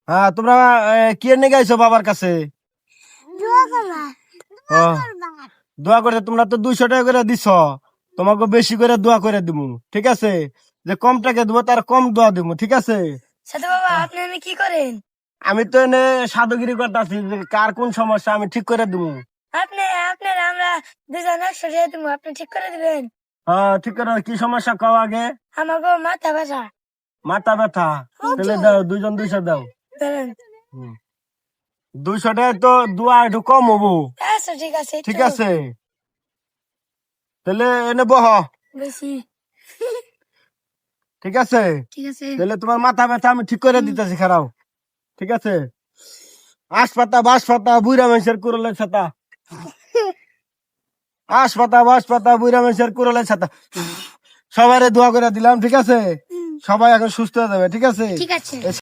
হ্যাঁ, তোমরা কি এনে গাইছো বাবার কাছে? ও, দোয়া করে তোমরা তো 200 টাকা করে দিছ, তোমাকে বেশি করে দোয়া করে দিব, ঠিক আছে? যে কম টাকা দিব তার কম দোয়া দিব, ঠিক আছে? সাথে বাবা আপনি এনে কি করেন? আমি তো এনে সাধুগিরি করতেছি যে কার কোন সমস্যা আমি ঠিক করে দিব। আপনার আমরা দুজন একসাথে তুমি আপনি ঠিক করে দিবেন। হ্যাঁ, ঠিক করে। কি সমস্যা কও আগে? আমাকে মাথা ব্যথা। মাথা ব্যথা? তাহলে দাও, 2 জন 200 দাও। ধরেন। 200 টাকা তো দোয়া একটু কম হবো, আচ্ছা ঠিক আছে। ঠিক আছে? তাহলে এনে বহ, বেশি। ঠিক আছে? ঠিক আছে। তাহলে তোমার মাথা ব্যথা আমি ঠিক করে দিতেছি, খারাও, ঠিক আছে? আশপাতা বাঁশপাতা বুড়া মানুষের কুরলের ছাতা, আশপাতা বাঁশপাতা বুড়া মানুষের কুরলের ছাতা, সবাই দোয়া করে দিলাম, ঠিক আছে? সবাই এখন সুস্থ হয়ে যাবে, ঠিক আছে? ঠিক আছে।